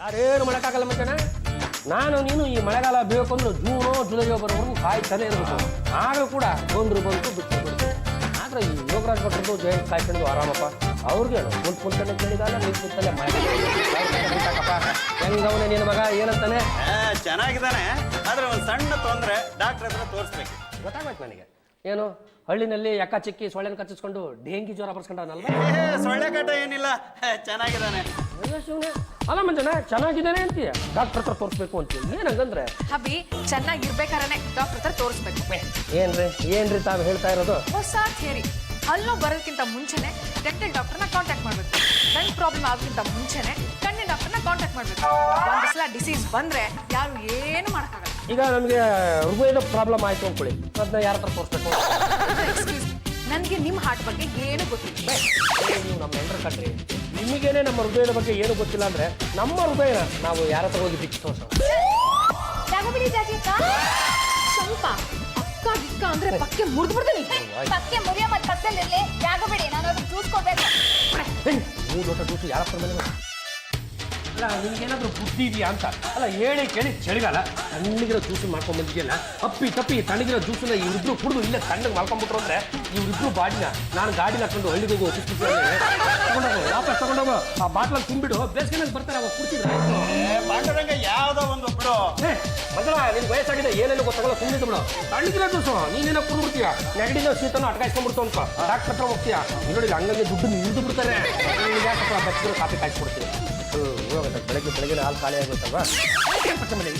ಯಾರೇನು ಮಾಡೋಕ್ಕಾಗಲ್ಲ ಮಚ್ಚಣ್ಣ. ನಾನು ನೀನು ಈ ಮಳೆಗಾಲ ಬೇಕು ಅಂದ್ರೆ ಜೂನೋ ಜುಲೈಯೋ ಬರೋವರೆಗೂ ಕಾಯ್ತಾನೆ ಇರಬೇಕು. ಆಗ ಕೂಡ ಬಂದ್ರು ಬಂತು ಬಿಟ್ಟು ಬಿಡ್ತು. ಆದ್ರೆ ಈ ಯೋಗರಾಜ್ ಭಟ್ರದ್ದು ಜಯಂತ್ ಕಾಯ್ಕೊಂಡು ಆರಾಮಪ್ಪ. ಅವ್ರಿಗೆ ಕುಂತಾನೆ ಕೇಳಿದಾಗ ನೀನು ಕುಂತಲ್ಲೇ ಮಾಡಪ್ಪ. ಹೆಂಗವನೇ ನಿನ್ನ ಮಗ ಏನಂತಾನೆ? ಚೆನ್ನಾಗಿದ್ದಾನೆ, ಆದ್ರೆ ಒಂದು ಸಣ್ಣ ತೊಂದರೆ, ಡಾಕ್ಟರ್ ಹತ್ರ ತೋರಿಸ್ಬೇಕು. ಗೊತ್ತಾಗ್ಬೇಕು ನನಗೆ. ಏನು ಹಳ್ಳಿನಲ್ಲಿ ಎಕ್ಕ ಚಿಕ್ಕಿ ಸೊಳ್ಳೆನ ಕಚ್ಚಿಸ್ಕೊಂಡು ಡೆಂಗಿ ಜ್ವರ ಬರ್ಸ್ಕೊಂಡವನಲ್ವ? ಸೊಳ್ಳೆ ಕಾಟ ಏನಿಲ್ಲ, ಚೆನ್ನಾಗಿದ್ದಾನೆ. ಅಲ್ಲ ಮಂಜಣ್ಣ, ಚೆನ್ನಾಗಿದ್ದಾನೆ ಅಂತೀಯ, ಡಾಕ್ಟರ್ ಹತ್ರ ತೋರಿಸ್ಬೇಕು ಅಂತೀವಿ. ಏನಂಗಂದ್ರೆ ಹಬಿ ಚೆನ್ನಾಗಿರ್ಬೇಕಾರನೆ ಡಾಕ್ಟರ್ ಹತ್ರ ತೋರಿಸ್ಬೇಕು. ಏನ್ರಿ ತಾವು ಹೇಳ್ತಾ ಇರೋದು? ಹೊಸ ಥಿಯರಿ. ಹಲ್ಲು ಬರೋದಕ್ಕಿಂತ ಮುಂಚೆನೆ ಡೆಂಟಲ್ ಡಾಕ್ಟರ್ನ ಕಾಂಟ್ಯಾಕ್ಟ್ ಮಾಡ್ಬೇಕು. ಕಣ್ಣು ಪ್ರಾಬ್ಲಮ್ ಆಗೋಕ್ಕಿಂತ ಮುಂಚೆನೆ ಕಣ್ಣಿನ ಡಾಕ್ಟರ್ನ ಕಾಂಟ್ಯಾಕ್ಟ್ ಮಾಡ್ಬೇಕು. ಒಂದು ಸಲ ಡಿಸೀಸ್ ಬಂದ್ರೆ ಯಾರು ಏನು ಮಾಡೋಕ್ಕಾಗಲ್ಲ. ಈಗ ನಮಗೆ ಹೃದಯದ ಪ್ರಾಬ್ಲಮ್ ಆಯ್ತು ಅಂದ್ಕೊಳ್ಳಿ, ಅದನ್ನ ಯಾರ ಹತ್ರ ತೋರಿಸ್ಬೇಕು? ಎಕ್ಸ್ಕ್ಯೂಸ್, ನನಗೆ ನಿಮ್ಮ ಹಾರ್ಟ್ ಬಗ್ಗೆ ಏನು ಗೊತ್ತಿಲ್ಲ. ನೀವು ನಮ್ಮ ಎಂಟ್ರ ಕಟ್ರಿ, ನಿಮಗೇನೆ ನಮ್ಮ ಹೃದಯದ ಬಗ್ಗೆ ಏನು ಗೊತ್ತಿಲ್ಲ ಅಂದ್ರೆ ನಮ್ಮ ಹೃದಯನ ನಾವು ಯಾರ ಹತ್ರ ಹೋಗಿ ಬಿಚ್ಚಿ ತೋರ್ಸೋಣ. ಸ್ವಲ್ಪ ಅಕ್ಕ ಗಿಕ್ಕ ಅಂದ್ರೆ ಪಕ್ಕೆ ಮುರಿದ್ಬಿಡ್ತೀನಿ. ಪಕ್ಕೆ ಮುರಿಯೋ ಮತ್ತೆ ಪಕ್ಕದಲ್ಲಿರ್ಲಿ, ಜಾಗ ಬಿಡಿ, ನಾನು ಅದನ್ನ ಚೂಸ್ಕೋಬೇಕು. 3 ಲೋಟ ಜ್ಯೂಸು ಯಾರ ಹತ್ರ ಮೇಲೆ? ಅಲ್ಲ ನಿಮ್ಗೇನಾದ್ರೂ ಬುದ್ಧಿ ಇದೆಯಾ ಅಂತ. ಅಲ್ಲ ಹೇಳಿ ಕೇಳಿ ಚಳಿಗಾಲ ತಣ್ಣಗಿರೋ ಜ್ಯೂಸು ಮಾಡ್ಕೊಂಡ್ ಬಂದಿದೆಯಲ್ಲ, ಅಪ್ಪಿ ತಪ್ಪಿ ತಣ್ಣಗಿರೋ ಜ್ಯೂಸನ್ನ ಇವ್ರಿಬ್ರು ಕುಡಿದು ಇಲ್ಲೇ ತಣ್ಣಗೆ ಮಾಡ್ಕೊಂಡ್ಬಿಟ್ರು ಅಂದ್ರೆ ಇವ್ರಿಬ್ರು ಬಾಡಿನ ನಾನು ಗಾಡಿಲಿ ಹಾಕೊಂಡು ಹಳ್ಳಿಗೆ ಹೋಗಿ ತಗೊಂಡೋಗು, ವಾಪಸ್ ತಗೊಂಡೋಗು, ಆ ಬಾಟ್ಲಲ್ಲಿ ತುಂಬಿಡು, ಬೇಸಿಗೆನಲ್ಲಿ ಬರ್ತಾರೆ ಅವಾಗ ಕುಡ್ತಿದ್ರು. ಪಾಂಡುರಂಗ ಯಾವ್ದೋ ಒಂದು ಬಿಡು. ಮಗಳ ನಿನ್ ವಯಸ್ಸಾಗಿದೆ, ಏನೇನು ಗೊತ್ತಾಗಲ್ಲ, ಸುಮ್ಮನೆ ಬಿಡು. ತಣ್ಣಗಿರೋ ಜ್ಯೂಸು ನೀನೇನೋ ಕುಡ್ಬಿಡ್ತೀಯ, ನೆಗಡಿನೋ ಶೀತನೋ ಅಟ್ಕಾಯಿಸ್ಕೊಂಡ್ಬಿಡ್ತು ಅಂತ ಡಾಕ್ಟರ್ ಹತ್ರ ಹೋಗ್ತೀಯ. ನೋಡಿ ಹಂಗಾಗಿ ದುಡ್ಡು ನಿಲ್ದು ಬಿಡ್ತಾರೆ. ಯಾಕಪ್ಪ ಬೆಚ್ಚಗಿರೋ ಕಾಫಿ ಕಾಯಿಸ್ಕೊಡ್ತೀವಿ. ಬೆಳಗ್ಗೆ ಹಾಲು ಖಾಲಿ ಆಗೋಯ್ತಲ್ವಾ?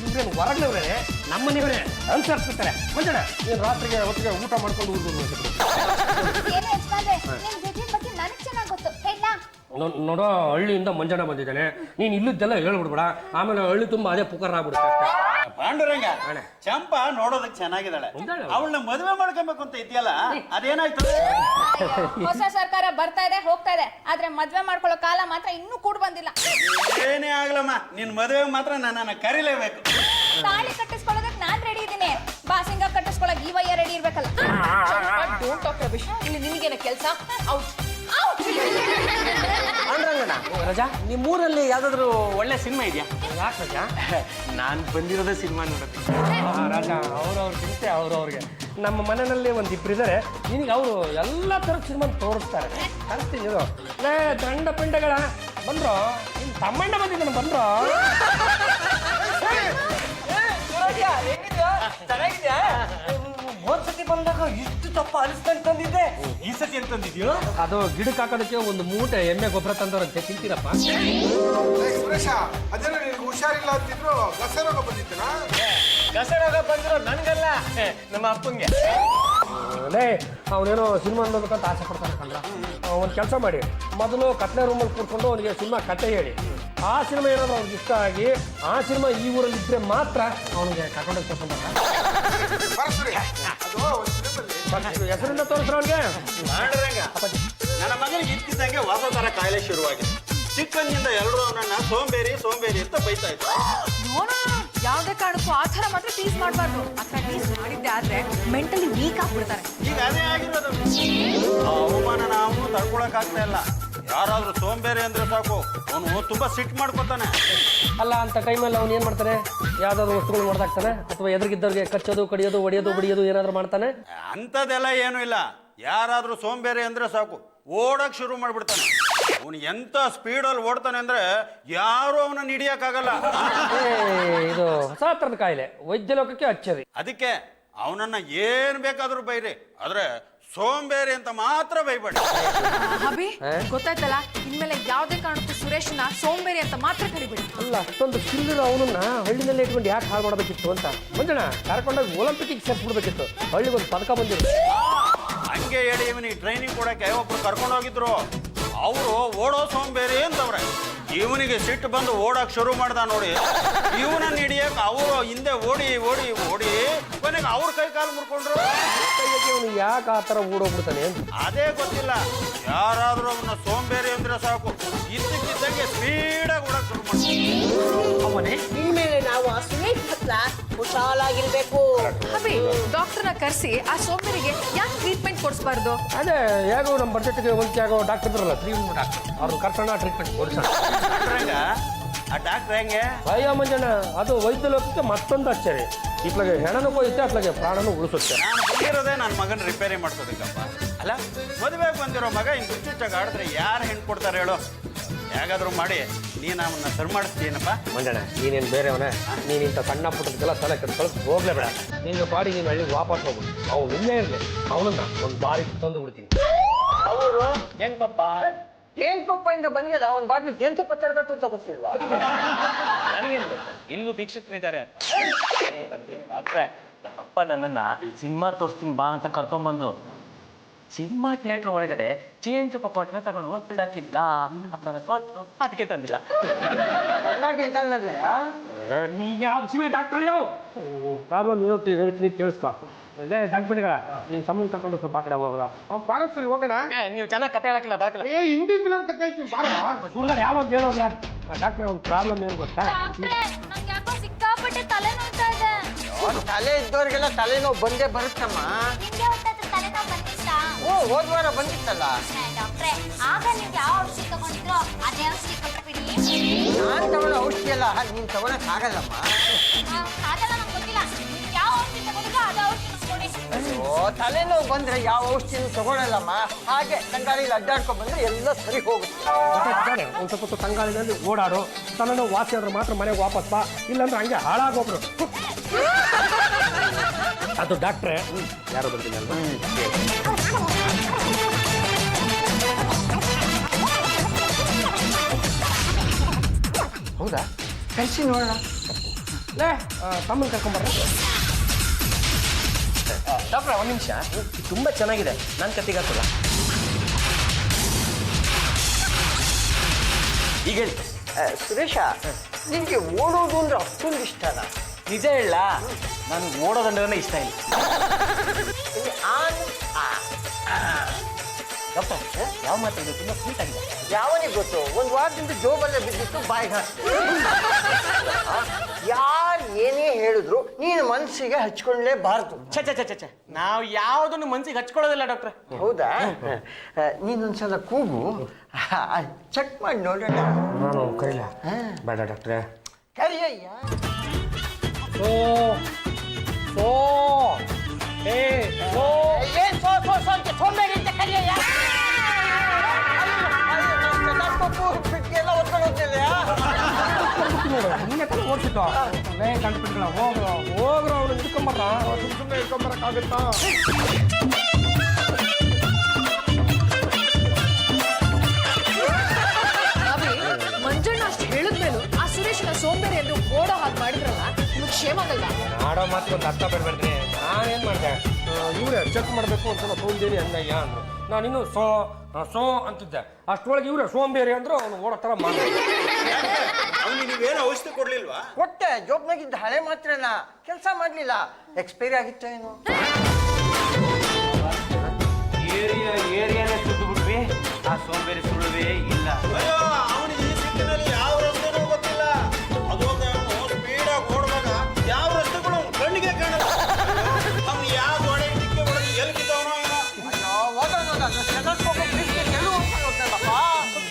ಇವ್ರೇನು ಹೊರಗ್ನವ್ರೆ, ನಮ್ಮನೆಯವರೇ ಅನುಸರಿಸ್ಬಿಡ್ತಾರೆ. ಮಂಜಣ್ಣ ನೀನು ರಾತ್ರಿಗೆ ಹೊತ್ತಿಗೆ ಊಟ ಮಾಡ್ಕೊಂಡು ಏನು ಯಜಮಾನ್ರೆ, ನಿಮ್ ದುಡ್ಡಿನ ಬಗ್ಗೆ ನನಗೆ ಚೆನ್ನಾಗಿ ಗೊತ್ತು. ಹೇಳ ನೋಡೋ, ಹಳ್ಳಿಯಿಂದ ಮಂಜಣ್ಣ ಬಂದಿದ್ದಾನೆ, ನೀನು ಇಲ್ಲದ್ದೆಲ್ಲ ಹೇಳ್ಬಿಡ್ಬೇಡ, ಆಮೇಲೆ ಹಳ್ಳಿ ತುಂಬ ಅದೇ ಪುಕಾರ ಆಗ್ಬಿಡುತ್ತೆ. ಪಾಂಡುರಂಗ, ಚಂಪಾ ನೋಡೋದಕ್ಕೆ ಚೆನ್ನಾಗಿದ್ದಾಳೆ, ಅವಳನ್ನ ಮದುವೆ ಮಾಡ್ಕೊಬೇಕು ಅಂತ ಇದೆಯಲ್ಲ, ಅದೇನಾಯ್ತು? ಹೊಸ ಸರ್ಕಾರ ಬರ್ತಾ ಇದೆ ಹೋಗ್ತಾ ಇದೆ, ಆದ್ರೆ ಮದ್ವೆ ಮಾಡ್ಕೊಳ್ಳೋ ಕಾಲ ಮಾತ್ರ ಇನ್ನೂ ಕೂಡ ಬಂದಿಲ್ಲ. ಏನೇ ಆಗ್ಲಮ್ಮ, ನಿನ್ ಮದುವೆ ಮಾತ್ರ ನನ್ನನ್ನ ಕರಿಲೇಬೇಕು. ತಾಳಿ ಕಟ್ಟಿಸ್ಕೊಳ್ಳೋದಕ್ಕೆ ನಾನ್ ರೆಡಿ ಇದ್ದೀನಿ, ಬಾಸಿಂಗ ಕಟ್ಟಿಸ್ಕೊಳ್ಳೋಕೆ ಇವಯ್ಯ ರೆಡಿ ಇರ್ಬೇಕಲ್ಲ. Don't talk rubbish. ಇಲ್ಲಿ ನಿನಗೇನ ಕೆಲಸ? ಔಟ್. ಪಾಂಡುರಂಗಣ್ಣ, ರಜಾ ನಿಮ್ಮೂರಲ್ಲಿ ಯಾವ್ದಾದ್ರು ಒಳ್ಳೆ ಸಿನಿಮಾ ಇದೆಯಾ? ಯಾಕೆ ರಜಾ? ನಾನು ಬಂದಿರೋದೇ ಸಿನಿಮಾ ನೋಡೋದು. ರಾಜಾ ಅವ್ರವ್ರ ಚಿಂತೆ ಅವ್ರವ್ರಿಗೆ. ನಮ್ಮ ಮನೆಯಲ್ಲಿ ಒಂದಿಬ್ರು ಇದ್ದಾರೆ, ನಿನಗೆ ಅವರು ಎಲ್ಲ ಥರದ ಸಿನಿಮಾ ತೋರಿಸ್ತಾರೆ. ಕಳಿಸ್ತೀನಿ ಇದು. ಲೇ ದಂಡ ಪಿಂಡಗಳ ಬಂದ್ರು, ನಿನ್ನ ತಮ್ಮಣ್ಣ ಬಂದಿದ್ದಾನೆ ಬಂದ್ರು. ಚೆನ್ನಾಗಿದ್ಯಾ? ಹೋದ್ ಸತಿ ಬಂದಾಗ ಇಷ್ಟು ತಪ್ಪ ಅಲಿಸ್ಕೊಂಡು ತಂದಿದ್ದೆ, ಈ ಸತಿ ಎಂತ ತಂದಿದ್ಯೋ? ಅದು ಗಿಡಕ್ಕೆ ಹಾಕೋದಕ್ಕೆ ಒಂದು ಮೂಟೆ ಎಮ್ಮೆ ಗೊಬ್ಬರ ತಂದವ್ರಂತೆ, ತಿಂತೀರಪ್ಪ? ಸುರೇಶ, ಅದೇನೋ ನಿನಗೆ ಹುಷಾರಿಲ್ಲ ಅಂತಿದ್ರು, ಗಸರೋಗ ಬಂದಿತ್ತನಾ? ಗಸರೋಗ ಬಂದ್ರು ನನ್ಗಲ್ಲ, ನಮ್ಮ ಅಪ್ಪಂಗೆ. ಲೇ ಅವನೇನೋ ಸಿನಿಮಾ ನೋಡ್ಬೇಕಂತ ಆಸೆ ಪಡ್ತಾನೆ ಕಂಡ್ರ. ಒಂದು ಕೆಲಸ ಮಾಡಿ, ಮೊದಲು ಕತ್ಲೆ ರೂಮಲ್ಲಿ ಕೂತ್ಕೊಂಡು ಅವನಿಗೆ ಸಿನಿಮಾ ಕತೆ ಹೇಳಿ, ಆ ಸಿನಿಮಾ ಏನಾದ್ರು ಅವ್ನಿಗೆ ಇಷ್ಟ ಆಗಿ ಆ ಸಿನಿಮಾ ಈ ಊರಲ್ಲಿ ಇದ್ರೆ ಮಾತ್ರ ಅವನಿಗೆ ಕರ್ಕೊಂಡೋಗಿ ತಗೊಂಡ್ಬಂದ. ಹೆಸರಿಂದ ತೋರಿಸ್ರ ಅವನಿಗೆ. ಪಾಂಡುರಂಗ, ನನ್ನ ಮಗನಿಗೆ ಇತ್ತಿದ್ದಂಗೆ ಹೊಸ ತರ ಕಾಯಿಲೆ ಶುರುವಾಗಿದೆ. ಚಿಕ್ಕಂದಿಂದ ಎಲ್ಲರೂ ಅವನನ್ನ ಸೋಂಬೇರಿ ಸೋಂಬೇರಿ ಅಂತ ಬೈತಾ ಇದ್ರು. ನೋಡೋಣ, ಯಾವ್ದೇ ಕಾರಣಕ್ಕೂ ಆ ಥರ ಮಾತ್ರ ಟೀಸ್ ಮಾಡಬಾರ್ದು. ಆ ಥರ ಟೀಸ್ ಮಾಡಿದ್ದೆ ಆದ್ರೆ ಮೆಂಟಲಿ ವೀಕ್ ಆಗ್ಬಿಡ್ತಾರೆ. ಈಗ ಅದೇ ಆಗಿರೋದು. ಆ ಅವಮಾನ ನಾವು ತಡ್ಕೊಳಕ್ ಆಗ್ತಾ ಇಲ್ಲ. ಯಾರಾದ್ರೂ ಸೋಂಬೇರಿ ಅಂದ್ರೆ ಸಾಕು, ಅವನು ತುಂಬಾ ಸಿಟ್ ಮಾಡ್ಕೊತಾನೆ. ಅಲ್ಲ ಅಂತ ಟೈಮಲ್ಲಿ ಅವ್ನು ಏನು ಮಾಡ್ತಾನೆ? ಯಾವ್ದಾದ್ರು ವಸ್ತುಗಳು ನೋಡ್ದಾಕ್ತಾನೆ, ಅಥವಾ ಎದುರಿಗಿದ್ದವ್ರಿಗೆ ಕಚ್ಚೋದು ಕಡಿಯೋದು ಒಡೆಯೋದು ಬಡಿಯೋದು ಏನಾದ್ರು ಮಾಡ್ತಾನೆ? ಅಂಥದ್ದೆಲ್ಲ ಏನೂ ಇಲ್ಲ. ಯಾರಾದ್ರೂ ಸೋಂಬೇರಿ ಅಂದ್ರೆ ಸಾಕು, ಓಡಕ್ ಶುರು ಮಾಡ್ಬಿಡ್ತಾನೆ. ಅವನು ಎಂತ ಸ್ಪೀಡಲ್ಲಿ ಓಡ್ತಾನೆ ಅಂದ್ರೆ ಯಾರು ಅವನನ್ನ ಹಿಡಿಯಕ್ಕಾಗಲ್ಲ. ಇದು ಹೊಸ ಥರದ ಕಾಯಿಲೆ, ವೈದ್ಯ ಲೋಕಕ್ಕೆ ಅಚ್ಚರಿ. ಅದಕ್ಕೆ ಅವನನ್ನ ಏನ್ ಬೇಕಾದ್ರೂ ಬೈರಿ, ಆದ್ರೆ ಸೋಂಬೇರಿ ಅಂತ ಮಾತ್ರ ಬೈಬೇಡಿ. ಹಬಿ ಗೊತ್ತಾಯ್ತಲ್ಲ, ಇನ್ಮೇಲೆ ಯಾವ್ದೇ ಕಾರಣಕ್ಕೂ ಸುರೇಶ್ನ ಸೋಂಬೇರಿ ಅಂತ ಮಾತ್ರ ಕರಿಬೇಡಿ. ಅಲ್ಲ ಅಷ್ಟೊಂದು ಸ್ಕಿಲ್ ಅವನನ್ನ ಹಳ್ಳಿನಲ್ಲಿ ಇಟ್ಕೊಂಡು ಯಾಕೆ ಹಾಳು ಮಾಡಬೇಕಿತ್ತು ಅಂತ ಮಂಜಣ್ಣ ಕರ್ಕೊಂಡೋಗಿ ಒಲಿಂಪಿಕ್ಗೆ ಸೇರ್ಸ್ಬಿಡ್ಬೇಕಿತ್ತು. ಹಳ್ಳಿಗೆ ಒಂದು ಪದಕ ಬಂದಿರು. ಹಂಗೆ ಹೇಳಿ ಇವನಿಗೆ ಟ್ರೈನಿಂಗ್ ಕೊಡಕ್ಕೆ ಒಬ್ರು ಕರ್ಕೊಂಡು ಹೋಗಿದ್ರು. ಅವರು ಓಡೋ ಸೋಂಬೇರಿ ಅಂತವ್ರೆ. ಇವನಿಗೆ ಸಿಟ್ಟು ಬಂದು ಓಡಕ್ ಶುರು ಮಾಡ್ದ ನೋಡಿ. ಇವನನ್ನ ಹಿಡಿಯಕ್ ಅವರು ಹಿಂದೆ ಓಡಿ ಓಡಿ ಓಡಿ ಕೊನೆಗೆ ಅವ್ರ ಕೈ ಕಾಲು ಮುರ್ಕೊಂಡ್ರು. ಅವನು ಯಾಕೆ ಆ ಥರ ಓಡೋಗ್ಬಿಡ್ತಾನೆ ಅಂತ ಅದೇ ಗೊತ್ತಿಲ್ಲ. ಯಾರಾದ್ರೂ ಅವನ್ನ ಸೋಂಬೇರಿ ಅಂದ್ರೆ ಸಾಕು, ಇದ್ದಕ್ಕಿದ್ದಂಗೆ ಸ್ಪೀಡಾಗಿ ಓಡಕ್ ಶುರು ಮಾಡ್ತಾರೆ. ಅವನೇ ಇನ್ಮೇಲೆ ನಾವು ಆ ಸುರೇಶ್ ಹತ್ರ ಹುಷಾರಾಗಿರ್ಬೇಕು. ಹಬಿ ಡಾಕ್ಟರ್ನ ಕರೆಸಿ ಆ ಸೋಂಬೇರಿಗೆ ಯಾಕೆ ಟ್ರೀಟ್ಮೆಂಟ್ ಕೊಡಿಸ್ಬಾರ್ದು? ಅದೇ ಹೇಗೋ ನಮ್ಮ ಬಜೆಟ್ಗೆ ಹೊಂದಿಕೆ ಆಗೋ ಡಾಕ್ಟರ್ ಇದ್ರಲ್ಲ, 3 ಡಾಕ್ಟರ್, ಅವ್ರನ್ನ ಕರ್ಸೋಣ, ಟ್ರೀಟ್ಮೆಂಟ್ ಕೊಡಿಸೋಣ. ಆ ಡಾಕ್ಟ್ರ್ ಹೆಂಗೆ? ಅಯ್ಯ ಮಂಜಣ್ಣ, ಅದು ವೈದ್ಯ ಲೋಕಕ್ಕೆ ಮತ್ತೊಂದು ಆಶ್ಚರ್ಯ. ಇತ್ಲಾಗೆ ಹೆಣನೂ ಕೊಯ್ಯುತ್ತೆ, ಅತ್ಲಾಗೆ ಪ್ರಾಣನೂ ಉಳಿಸುತ್ತೆ. ನಾನು ಬಂದಿರೋದೇ ನನ್ನ ಮಗನ ರಿಪೇರಿ ಮಾಡ್ಸೋದಕ್ಕಪ್ಪ. ಅಲ್ಲ, ಮದುವೆಗೆ ಬಂದಿರೋ ಮಗ ಇನ್ನು ಹುಚ್ಚುಚ್ಚಾಗಿ ಆಡಿದ್ರೆ ಯಾರು ಹೆಣ್ಣು ಕೊಡ್ತಾರೆ ಹೇಳು? ಹೇಗಾದ್ರೂ ಮಾಡಿ ನೀನು ಅವನ್ನ ಸರಿ ಮಾಡಿಸ್ತೀನಪ್ಪ. ಮಂಜಣ್ಣ, ನೀನೇನು ಬೇರೆಯವನೇ? ನೀನು ಇಂಥ ಸಣ್ಣ ಪುಟ್ಟದಕ್ಕೆಲ್ಲ ತಲೆ ಕೆಡ್ಸ್ಕೊಳಕ್ಕೆ ಹೋಗ್ಲೇಬೇಡ. ನಿನ್ನ ಬಾಡಿ ನೀನು ಹಳ್ಳಿಗೆ ವಾಪಸ್ ಹೋಗು. ಅವ್ನು ಇಲ್ಲೇ ಇರಲಿ, ಅವನನ್ನ ಒಂದು ಬಾರಿ ತಂದು ಬಿಡ್ತೀನಿ. ಅವರು ಹೆಂಗ್ ಪಪ್ಪ ಇಂದ ಬಂದಿಲ್ಲ, ಅವ್ನ ಬಾಟ್ಲಿ ಜೇನುತುಪ್ಪ ತರಗಟ್ಟು ತಗೋತಿಲ್ವಾ? ನನಗೇನು ಇಲ್ಲಿಗೂ ಭಿಕ್ಷುಕರಿದ್ದಾರೆ. ಅಪ್ಪ ನನ್ನನ್ನ ಸಿನಿಮಾ ತೋರಿಸ್ತೀನಿ ಬಾ ಅಂತ ಕರ್ಕೊಂಡ್ಬಂದು ಸಿನಿಮಾ ಥಿಯೇಟರ್ ಒಳಗಡೆ ಜೇನುತುಪ್ಪ ಕೊಟ್ಟನ ತಗೊಂಡು ಹೋಗ್ಬಿಡಾಕಿಲ್ಲ. ಅದಕ್ಕೆ ತಂದಿಲ್ಲ. ಡಾಕ್ಟರ್ ಪ್ರಾಬ್ಲಮ್ ಹೇಳ್ತೀನಿ, ಕೇಳಿಸ್ಕೊ. ಅದೇ ಡಾಕ್ಟರ್ಗ ನೀನು ಸಂಬಂಧ ತಗೊಂಡು ಸ್ವಲ್ಪ ಆ ಕಡೆ ಹೋಗೋಣ. ಸರಿ ಹೋಗೋಣ. ನೀವು ಚೆನ್ನಾಗಿ ಕತೆ ಹೇಳಕ್ಕಿಲ್ಲ ಬಾಕಲ್ಲ. ಹಿಂದಿ ಫಿಲಮ್ ಕತೆ ಯಾವಾಗ ಹೇಳೋಲ್ಲ. ಡಾಕ್ಟರ್ ಒಂದು ಪ್ರಾಬ್ಲಮ್ ಏನು ಗೊತ್ತಾ? ನಂಗೆ ಯಾಕೋ ಸಿಕ್ಕಾಪಟ್ಟೆ ತಲೆ ನೋಯ್ತಾ ಇದೆ. ತಲೆ ಇದ್ದವ್ರಿಗೆಲ್ಲ ತಲೆನೋವು ಬಂದೇ ಬರುತ್ತಮ್ಮ. ನಿಮ್ಗೆ ಹೊತ್ತಾದ್ರೆ ತಲೆನೋವು ಬಂದಿತ್ತಾ? ಹೋದ್ ವಾರ ಬಂದಿತ್ತಲ್ಲ. ಡಾಕ್ಟ್ರೆ, ಆಗ ನೀವು ಯಾವ ಔಷಧಿ ತಗೊಂಡಿದ್ರೋ ಅದೇ ಔಷಧಿ ಕೊಟ್ಬಿಡಿ. ನಾನ್ ತಗೊಳ್ಳೋ ಔಷಧಿ ಅಲ್ಲ, ನೀನ್ ತಗೊಳಕ್ ಆಗಲ್ಲಮ್ಮ. ಹಾಗೆಲ್ಲ ನಂಗೆ ಗೊತ್ತಿಲ್ಲ. ನೀವು ಯಾವ ಔಷಧಿ ತಗೊಂಡಿದ್ರೋ ಅದೇ ಔಷಧಿ ಕೊಡಿ. ಅಯ್ಯೋ, ತಲೆನೋವು ಬಂದ್ರೆ ಯಾವ ಔಷಧಿನೂ ತಗೊಳಲ್ಲಮ್ಮ. ಹಾಗೆ ತಂಗಾಳಿಲಿ ಅಡ್ಡಾಡ್ಕೊಂಡ್ ಬಂದ್ರೆ ಎಲ್ಲ ಸರಿ ಹೋಗುತ್ತೆ. ಒಂದು ಸ್ವಲ್ಪ ಹೊತ್ತು ತಂಗಾಳಿನಲ್ಲಿ ಓಡಾಡು. ತಲೆನೋವು ವಾಸಿ ಆದ್ರೆ ಮಾತ್ರ ಮನೆಗೆ ವಾಪಸ್ ಬಾ, ಇಲ್ಲಾಂದ್ರೆ ಹಂಗೆ ಹಾಳಾಗೋಗ್ರು. ಅದು ಡಾಕ್ಟ್ರೆ ಯಾರು ಬರ್ತೀನಿ ಅಲ್ವಾ? ಹೌದಾ? ಕರ್ಸಿ ನೋಡೋಣ. ತಮ್ಮನ ಕರ್ಕೊಂಬರ್ರ. ಡಾಕ್ಟ್ರ ಒಂದು ನಿಮಿಷ, ತುಂಬ ಚೆನ್ನಾಗಿದೆ. ನನ್ನ ಕತ್ತಿಗಾಕಲ್ಲ. ಈಗ ಹೇಳಿ ಸುರೇಶ, ನಿನಗೆ ಓಡೋದು ಅಂದ್ರೆ ಅಷ್ಟೊಂದು ಇಷ್ಟನಾ? ನಿಜ ಹೇಳ, ನನಗೆ ಓಡೋದಂದ್ರೆ ಇಷ್ಟ ಇಲ್ಲ. ಡಾಕ್ಟರ್, ಯಾವ ಮಾತಾಡಿದ್ರು ತುಂಬ ಸ್ವೀಟ್ ಆಗಿದೆ. ಯಾವನಿಗೆ ಗೊತ್ತು? ಒಂದು ವಾರದಿಂದ ಜೋಬಲ್ಲೇ ಬಿದ್ದಿತ್ತು, ಬಾಯಿಗೆ ಹಾಕ್ತು. ಯಾರು ಏನೇ ಹೇಳಿದ್ರು ನೀನು ಮನಸ್ಸಿಗೆ ಹಚ್ಕೊಳ್ಳೇಬಾರ್ದು. ಛೆ ನಾವು ಯಾವುದನ್ನು ಮನ್ಸಿಗೆ ಹಚ್ಕೊಳ್ಳೋದಿಲ್ಲ ಡಾಕ್ಟ್ರೆ. ಹೌದಾ? ನೀನೊಂದ್ಸಲ ಕೂಗು, ಚೆಕ್ ಮಾಡಿ ನೋಡೋಣ. ನಾನು ಕರೀಲ? ಬೇಡ ಡಾಕ್ಟ್ರೆ. ಕರಿಯಯ್ಯ. ಸೋಂಬೇರಿ ಅಂತ ಕರಿಯಯ್ಯ. ಎಲ್ಲ ಹೊತ್ಕೊಂಡು ಹೋಗ್ತಿದ್ಯಾ? ನಿನ್ನೆ ತರ ಓಡಿಸಿದ್ದು ಕಂಡುಬಿಟ್ಗಳ. ಹೋಗ್ರು ಅವನು ಹಿಡ್ಕೊಂಬರ್ರ. ಸುಮ್ಮನೆ ಹಿಡ್ಕೊಂಬರಕ್ಕಾಗುತ್ತಾ? ಮಂಜಣ್ಣ ಅಷ್ಟು ಹೇಳಿದ್ಮೇಲೂ ಆ ಸುರೇಶನ ಸೋಂಬೇರಿ ಎಂದು ಓಡೋ ಹಾಗೆ ಮಾಡಿದ್ರಲ್ಲ, ನಿಮಗೆ ಕ್ಷೇಮ ಆಗಲ್ವಾ? ಆಡೋ ಮಾತು ಒಂದು ಅರ್ಥ ಬರ್ಬೇಡ್ರಿ. ನಾನೇನು ಮಾಡಿದೆ, ಇವರೇ ಚೆಕ್ ಮಾಡಬೇಕು ಅಂತ ಸೋಂಬೇರಿ ಅನ್ನಯ್ಯ ಅಂದರು. ನಾನಿನ್ನು ಸೋ ಅಂತಿದ್ದೆ. ಅಷ್ಟೊಳಗೆ ಇವರೇ ಸೋಂಬೇರಿ ಅಂದ್ರು. ಅವನು ಓಡೋ ಥರ ಮಾಡಿ. ಅವನಿಗೆ ನೀವೇನು ಔಷಧಿ ಕೊಡ್ಲಿಲ್ವಾ? ಕೊಟ್ಟೆ, ಜೋಬ್ನಾಗಿದ್ದ ಹಳೆ ಮಾತ್ರನ ಕೆಲಸ ಮಾಡಲಿಲ್ಲ. ಎಕ್ಸ್ಪೈರಿ ಆಗಿತ್ತು ಏನು? ಏರಿಯಾನೇ ಸುಟ್ಟು ಬಿಟ್ವಿ. ಆ ಸೋಂಬೇರಿ ಸುಳುವೇ ಇಲ್ಲ. ಅಯ್ಯೋ, ಅವನಿಗೆ ಈ ಸಿಟ್ಟಿನಲ್ಲಿ ಯಾವ ರಸ್ತೆನೂ ಗೊತ್ತಿಲ್ಲ. ಅದು ಸ್ಪೀಡಾಗಿ ಓಡುವಾಗ ಯಾವ ರಸ್ತೆಗಳು ಕಣ್ಣಿಗೆ ಕಾಣಲ್ಲ. ಅವ್ನು ಯಾವ ಗೋಡೆ ಡಿಕ್ಕಿ ಹೊಡೆದು ಎಲ್ಲಿ ಬಿದ್ದವನೋ ಏನೋ.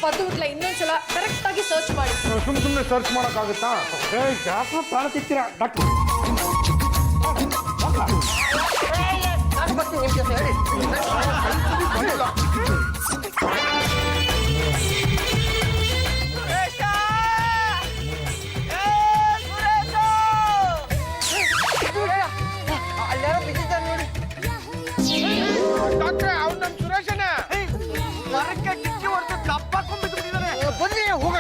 ಪದ್ದು ಬಿಟ್ಲ, ಇನ್ನೊಂದ್ಸಲ ಕರೆಕ್ಟ್ ಆಗಿ ಸರ್ಚ್ ಮಾಡಿ. ಸುಮ್ಮನೆ ಸರ್ಚ್ ಮಾಡೋಕ್ಕಾಗುತ್ತಾ? ಜಾಸ್ತಿ ಪ್ರಾಣ ತಿಕ್ತೀರಾ ಡಾಕ್ಟರ್? ಬರ್ತೀನಿ ನಿಮ್ಮ ಜೊತೆ, ಹೇಳಿ. ಅಲ್ಲಾರ ಬಿದ್ದಿದ್ದ ನೋಡಿ. ಡಾಕ್ಟ್ರೆ, ಅವ್ನು ನಮ್ಮ ಸುರೇಶನ. ಮರಕ್ಕೆ ಡಿಕ್ಕಿ ಹೊಡೆದು ದಪ್ಪಾಕೊಂಡು ಬಿದ್ದುಬಿಟ್ಟಿದ್ದಾನೆ. ಬನ್ನಿ ಹೋಗೋಣ.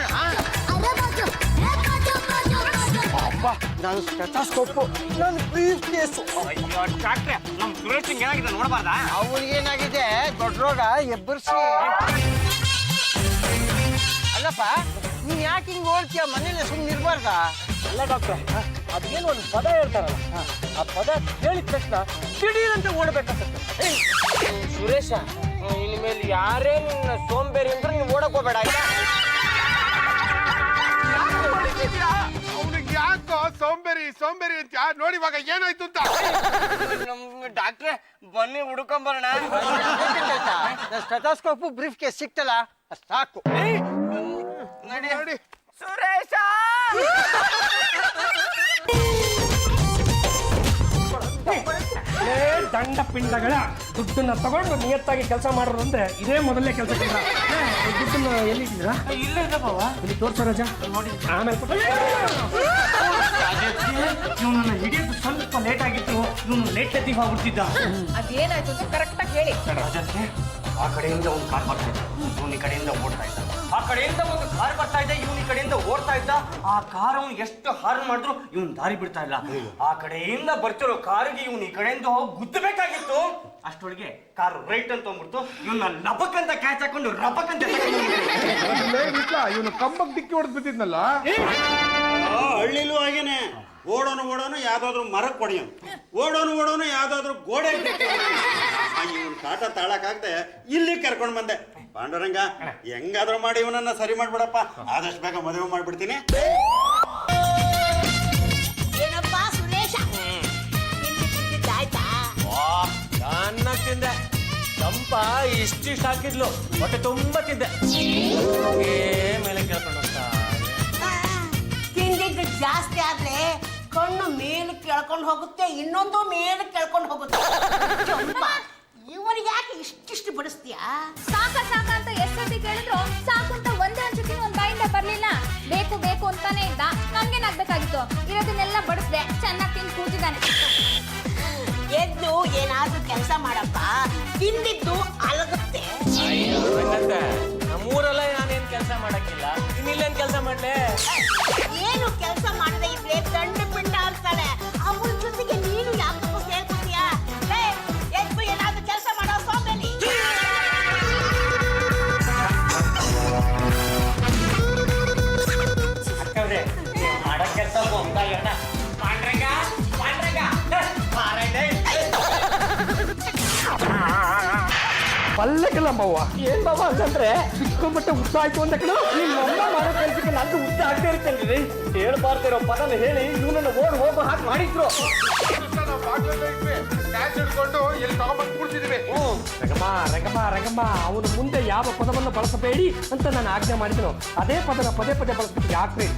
ಅಪ್ಪ, ನಾನು ಸ್ಟೆಥೋಸ್ಕೋಪು, ನನ್ನ ಬ್ರೀಫ್ ಕೇಸು. ಅಯ್ಯೋ ಡಾಕ್ಟ್ರೆ, ನಮ್ಮ ಸುರೇಶ್ ಏನಾಗಿದೆ ನೋಡಬಾರ್ದಾ? ಅವನಿಗೇನಾಗಿದೆ? ದೊಡ್ಡ ರೋಗ ಎಬ್ಬರಿಸಿ. ಅಲ್ಲಪ್ಪ, ನೀನ್ ಯಾಕೆ ಹಿಂಗೆ ಓಡ್ತೀಯ? ಮನೇಲಿ ಸುಮ್ಮನೆ ಇರಬಾರ್ದಾ? ಅಲ್ಲ ಡಾಕ್ಟ್ರೆ, ಅದೇನು ಒಂದು ಪದ ಹೇಳ್ತಾರಲ್ಲ, ಆ ಪದ ಹೇಳಿದ ತಕ್ಷಣ ದಿಢೀರಂತೆ ಓಡಬೇಕಂತ. ಸುರೇಶ, ಇನ್ಮೇಲೆ ಯಾರೇ ನಿನ್ನ ಸೋಂಬೇರಿ ಅಂದ್ರೆ ನೀವು ಓಡಕ್ ಹೋಗ್ಬೇಡ. ಅವ್ನಿಗೆ ಯಾಕೋ ಸೋಂಬೇರಿ ಅಂತ ನೋಡಿ. ಇವಾಗ ಏನಾಯ್ತು ಅಂತ? ಡಾಕ್ಟ್ರೆ, ಬನ್ನಿ ಹುಡ್ಕೊಂಬರೋಣ. ಸ್ಟೆಥೋಸ್ಕೋಪು ಬ್ರೀಫ್ ಕೇಸ್ ಸಿಕ್ತಲ್ಲ, ಸಾಕು. ನೋಡಿ. ಸುರೇಶ ದಂಡ ಪಿಂಡಗಳ ದುಡ್ಡನ್ನ ತಗೊಂಡು ನಿಯತ್ತಾಗಿ ಕೆಲಸ ಮಾಡೋರು ಅಂದ್ರೆ ಇದೇ ಮೊದಲನೇ ಕೆಲಸ ದುಡ್ಡನ್ನ ಎಲ್ಲಿದ್ದೀರಾ? ಇಲ್ಲ ಇದೆ ಬಾವ. ಇಲ್ಲಿ ತೋರ್ಸೋ ರಾಜ ನೋಡಿ ಆಮೇಲೆ ಇವನನ್ನ ಹಿಡಿಯೋದು ಸ್ವಲ್ಪ ಲೇಟ್ ಆಗಿತ್ತು, ಇವನು ಲೇಟ್ ಎತ್ತಿಗೆ ಹೋಗ್ಬಿಡ್ತಿದ್ದ. ಅದೇನಾಯ್ತು ಅಂತ ಕರೆಕ್ಟಾಗಿ ಹೇಳಿ. ರಾಜಕ್ಕೆ ಆ ಕಡೆಯಿಂದ ಒಂದು ಕಾರ್ ಬರ್ತಾ ಇದ್ದ, ಇವನು ಈ ಕಡೆಯಿಂದ ಓಡ್ತಾ ಇದ್ದ. ಆ ಕಡೆಯಿಂದ ಒಂದು ಕಾರ್ ಬರ್ತಾ ಇದ್ದ, ಇವನು ಈ ಕಡೆಯಿಂದ ಓಡ್ತಾ ಇದ್ದ. ಆ ಕಾರ್ ಅವನು ಎಷ್ಟು ಹಾರ್ನ್ ಮಾಡಿದ್ರು ಇವನು ದಾರಿ ಬಿಡ್ತಾ ಇಲ್ಲ. ಆ ಕಡೆಯಿಂದ ಬರ್ತಿರೋ ಕಾರಿಗೆ ಇವನು ಈ ಕಡೆಯಿಂದ ಹೋಗಿ ಗುದ್ದಬೇಕಾಗಿತ್ತು. ಅಷ್ಟೊಳಗೆ ಕಾರು ರೈಟ್ ಅಂತ ಹೋಗ್ಬಿಡ್ತು. ಇವನ್ನ ಲಬಕ್ ಅಂತ ಕ್ಯಾಚ್ ಹಾಕೊಂಡು ರಬಕ್ ಅಂತ ಇವನು ಕಂಬಕ್ಕೆ ಡಿಕ್ಕಿ ಹೊಡೆದು ಬಿದ್ದಿದ್ನಲ್ಲ. ಹಳ್ಳಿಲೂ ಹಾಗೇನೆ, ಓಡೋನು ಯಾವ್ದಾದ್ರು ಮರಕ್ಕೆ ಹೊಡೆಯೋನು, ಓಡೋನು ಯಾವ್ದಾದ್ರು ಗೋಡೆ ಇವನ್ ಕಾಟ ತಾಳಕ್ಕಾಗದೆ ಇಲ್ಲಿ ಕರ್ಕೊಂಡು ಬಂದೆ. ಪಾಂಡುರಂಗ, ಹೆಂಗಾದ್ರೂ ಮಾಡಿ ಇವನನ್ನ ಸರಿ ಮಾಡ್ಬಿಡಪ್ಪ, ಆದಷ್ಟು ಬೇಗ ಮದುವೆ ಮಾಡ್ಬಿಡ್ತೀನಿ. ಏನಪ್ಪ ಸುರೇಶ, ಆಯ್ತಾ? ಚೆನ್ನಾಗಿ ತಿಂದೆ. ಚಂಪ ಇಷ್ಟಿಷ್ಟು ಹಾಕಿದ್ಲು, ಹೊಟ್ಟೆ ತುಂಬಾ ತಿಂದೆ. ಮೇಲೆ ಕೇಳ್ಕೊಂಡು ಹೋಗ್ತಾ ತಿಂದಿದ್ದು ಜಾಸ್ತಿ ಆದ್ರೆ ಕಣ್ಣು ಮೇಲೆ ಕೆಳ್ಕೊಂಡು ಹೋಗುತ್ತೆ, ಇನ್ನೊಂದು ಮೇಲೆ ಕೆಳ್ಕೊಂಡು ಹೋಗುತ್ತೆ. ಇವನಿಗೆ ಯಾಕೆ ಇಷ್ಟಿಷ್ಟು ಬಡಿಸ್ತೀಯಾ? ಸಾಕ ಅಂತ ಎಷ್ಟೊತ್ತಿ ಕೇಳಿದ್ರು ಸಾಕು ಅಂತ ಒಂದೇ ಅನ್ಸುತ್ತೆ ಒಂದ್ ಬಾಯಿಂದ ಬರ್ಲಿಲ್ಲ. ಬೇಕು ಬೇಕು ಅಂತಾನೆ ಇದ್ದ. ನಮ್ಗೇನಾಗ್ಬೇಕಾಗಿತ್ತು? ಇರೋದನ್ನೆಲ್ಲ ಬಡಿಸ್ದೆ, ಚೆನ್ನಾಗಿ ತಿಂದು ಕೂತಿದ್ದಾನೆ. ಎದ್ದು ಏನಾದ್ರೂ ಕೆಲಸ ಮಾಡಪ್ಪ, ತಿಂದಿದ್ದು ಅಲಗುತ್ತೆ. ನಮ್ಮೂರಲ್ಲ ನಾನೇನ್ ಕೆಲಸ ಮಾಡಕ್ಕಿಲ್ಲ, ಇನ್ನಿಲ್ಲೇನ್ ಕೆಲಸ ಮಾಡ್ಲೆ? ಏನು ಕೆಲಸ ಮಾಡದೆ ಇದ್ರೆ ದಂಡ ಪಿಂಡ ಅಂತಾಳೆ. ಅವಳ ಜೊತೆಗೆ ನೀನು ಯಾಕಪ್ಪ ಸೇರ್ಕೊತೀಯಾ? ಎದ್ದು ಏನಾದ್ರೂ ಕೆಲಸ ಮಾಡೋ ಸೋಂಬೇರಿ. ಅಕ್ಕವ್ರೆ, ಮಾಡೋ ಕೆಲಸ ಪಲ್ಲೆಗಳಮ್ಮವ್ವ ಏನ್ ಬಾವ ಅಂತಂದ್ರೆ ಸಿಕ್ಕೊಂಬಿಟ್ಟೆ ಉದ್ದ ಆಯ್ತು ಅಂತ ಕಣ. ನಿಮ್ಮಮ್ಮ ಮಾಡೋ ಕೆಲ್ಸಕ್ಕೆ ನಂದು ಉದ್ದ ಆಗದೆ ಇರ್ತೇನ್ರಿ. ಹೇಳ್ಬಾರ್ದಿರೋ ಪದನ ಹೇಳಿ ಇವನನ್ನ ಓಡ್ ಹೋಗೋ ಹಾಗೆ ಮಾಡಿದ್ರು. ನಾವು ಬಾಗ್ಲಲ್ಲೇ ಇದ್ವಿ, ಕ್ಯಾಚ್ ಹಿಡ್ಕೊಂಡು ಎಲ್ಲಿ ತಗೊಂಡ್ಬಂದು ಕೂಡ್ತಿದ್ವಿ. ರಂಗಮ್ಮ ಅವನು ಮುಂದೆ ಯಾವ ಪದವನ್ನು ಬಳಸಬೇಡಿ ಅಂತ ನಾನು ಆಜ್ಞೆ ಮಾಡಿದನು. ಅದೇ ಪದನ ಪದೇ ಬಳಸ್ಬಿಟ್ಟು ಯಾಕ್ರಿ?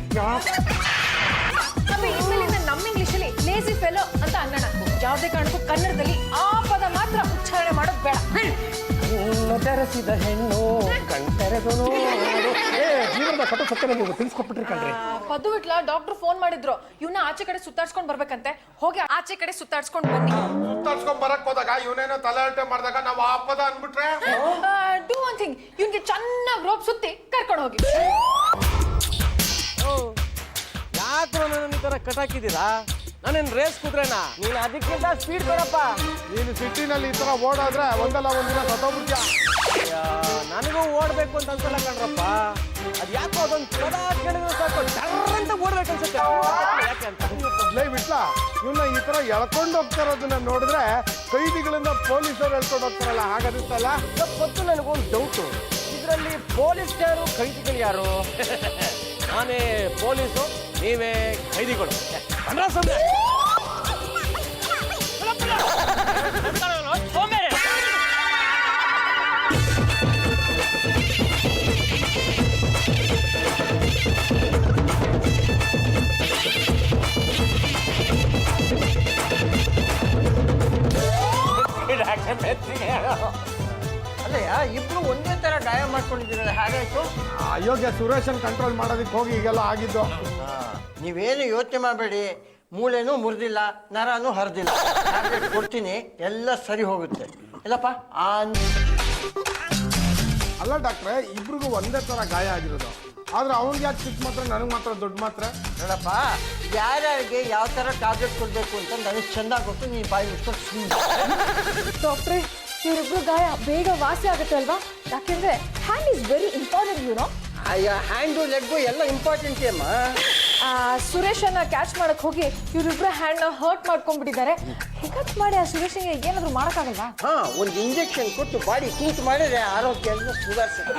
ಇನ್ಮೇಲಿಂದ ನಮ್ಮ ಇಂಗ್ಲಿಷಲ್ಲಿ ಲೇಜಿ ಫೆಲೋ ಅಂತ ಅನ್ನೋಣ. ಯಾವುದೇ ಕಾರಣಕ್ಕೂ ಕನ್ನಡದಲ್ಲಿ ಆ ಪದ ಮಾತ್ರ ಉಚ್ಚಾರಣೆ ಮಾಡೋದು ಬೇಡ. ತೆರೆಸಿದ ಹೆಣ್ಣು ಕಣ್ತೆರೆದನು. ಜೀವನದ ಕಟ್ಟು ಸತ್ಯ ನೀವು ತಿಳಿಸ್ಕೊಟ್ಬಿಟ್ರಿ ಕಣ್ರಿ. ಪದು ಬಿಟ್ಲ ಡಾಕ್ಟರ್ ಫೋನ್ ಮಾಡಿದ್ರು, ಇವನ್ನ ಆಚೆ ಕಡೆ ಸುತ್ತಾಡ್ಸ್ಕೊಂಡ್ ಬರ್ಬೇಕಂತೆ. ಹೋಗಿ ಆಚೆ ಕಡೆ ಸುತ್ತಾಡ್ಸ್ಕೊಂಡ್ ಬನ್ನಿ. ಸುತ್ತಾಡ್ಸ್ಕೊಂಡ್ ಬರಕ್ ಹೋದಾಗ ಇವನೇನೋ ತಲೆ ಮಾಡಿದಾಗ ನಾವು ಆ ಪದ ಅನ್ಬಿಟ್ರೆ ಡೂ ಒನ್ ಥಿಂಗ್, ಇವನ್ಗೆ ಚೆನ್ನಾಗಿ ರೋಪ್ ಸುತ್ತಿ ಕರ್ಕೊಂಡು ಹೋಗಿ. ಯಾಕೆ ನನ್ನ ಈ ತರ ಕಟಾಕಿದ್ದೀರಾ? ನಾನೇನ್ ರೇಸ್ ಕುದ್ರೇನಾ? ನೀನು ಅದಕ್ಕಿಂತ ಸ್ಪೀಡ್ ಬರಪ್ಪ. ನೀನು ಸಿಟಿನಲ್ಲಿ ಈ ತರ ಓಡಾದ್ರೆ ಒಂದಲ್ಲ ಒಂದಿನ ಸತ್ತೋಗ್ಬಿಡ್ತೀಯ. ನನಗೂ ಓಡ್ಬೇಕು ಅಂತ ಅನ್ಸಲ್ಲ ಕಣ್ರಪ್ಪ. ಅದ್ ಯಾಕೋ ಅದೊಂದು ಪದ ಕೇಳಿದ್ರೆ ಸಾಕು ಅಂತ ಓಡ್ಬೇಕನ್ಸುತ್ತೆ. ಯಾಕೆ ಅಂತ ಲೇ ಬಿಟ್ಲ, ಇವನ್ನ ಈ ತರ ಎಳ್ಕೊಂಡು ಹೋಗ್ತಾರೋದನ್ನ ನೋಡಿದ್ರೆ ಕೈದಿಗಳಿಂದ ಪೊಲೀಸರು ಎಳ್ಕೊಂಡು ಹೋಗ್ತಾರಲ್ಲ ಹಾಗದಿತ್ತಲ್ಲ. ಗೊತ್ತು. ನನಗೊಂದು ಡೌಟು, ಇದರಲ್ಲಿ ಪೊಲೀಸ್ ಯಾರು, ಕೈದಿಗಳು ಯಾರು? ನಾನೇ ಪೊಲೀಸು, ನೀವೇ ಕೈದಿಗಳು. ಸುಮ್ಮನೆ ಅಲ್ಲಯ್ಯ, ಇಬ್ರು ಒಂದೇ ತರ ಡಯ ಮಾಡ್ಕೊಂಡಿದ್ದೀರಲ್ಲ, ಹೇಗಾಯ್ತು? ಅಯೋಗ್ಯ ಸುರೇಶನ್ ಕಂಟ್ರೋಲ್ ಮಾಡೋದಕ್ಕೆ ಹೋಗಿ ಈಗೆಲ್ಲ ಆಗಿದ್ದು. ನೀವೇನು ಯೋಚನೆ ಮಾಡಬೇಡಿ, ಮೂಳೆನೂ ಮುರಿದಿಲ್ಲ, ನರನೂ ಹರಿದಿಲ್ಲ. ಟ್ಯಾಬ್ಲೆಟ್ ಕೊಡ್ತೀನಿ, ಎಲ್ಲ ಸರಿ ಹೋಗುತ್ತೆ. ಇಲ್ಲಪ್ಪ ಅಲ್ಲ ಡಾಕ್ಟ್ರೆ, ಇಬ್ರಿಗೂ ಒಂದೇ ತರ ಗಾಯ ಆಗಿರೋದು. ಆದ್ರೆ ಅವ್ನಿಗೆ ಯಾಕೆ ಚಿಕ್ಕ ಮಾತ್ರ, ನನಗೆ ಮಾತ್ರ ದೊಡ್ಡ ಮಾತ್ರ? ನೋಡಪ್ಪ, ಯಾರ್ಯಾರಿಗೆ ಯಾವ ಥರ ಟ್ಯಾಬ್ಲೆಟ್ ಕೊಡಬೇಕು ಅಂತ ನನಗೆ ಚೆನ್ನಾಗಿ ಗೊತ್ತು. ನೀನು ಬಾಯಿ ಮುಚ್ಕೊಂಡು ಸುಮ್ಮನೆ. ಡಾಕ್ಟ್ರೆ, ಇವರಿಬ್ರು ಗಾಯ ಬೇಗ ವಾಸಿ ಆಗುತ್ತೆ ಅಲ್ವಾ? ಯಾಕೆಂದ್ರೆ hand is very important YONO. ಅಯ್ಯ, ಹ್ಯಾಂಡು ಲೆಗ್ಗು ಎಲ್ಲ ಇಂಪಾರ್ಟೆಂಟ್ ಅಮ್ಮ. ಸುರೇಶನ್ನ ಕ್ಯಾಚ್ ಮಾಡಕ್ ಹೋಗಿ ಇವರಿಬ್ರು ಹ್ಯಾಂಡ್ನ ಹರ್ಟ್ ಮಾಡ್ಕೊಂಡ್ಬಿಟ್ಟಿದ್ದಾರೆ. ಹೀಗತ್ ಮಾಡಿ ಆ ಸುರೇಶನ್ಗೆ ಏನಾದ್ರು ಮಾಡೋಕ್ಕಾಗಲ್ವಾ? ಒಂದು ಇಂಜೆಕ್ಷನ್ ಕೊಟ್ಟು ಬಾಡಿ ತೂತು ಮಾಡಿದ್ರೆ ಆರೋಗ್ಯ ಎಲ್ಲ ಸುಧಾರಿಸುತ್ತೆ.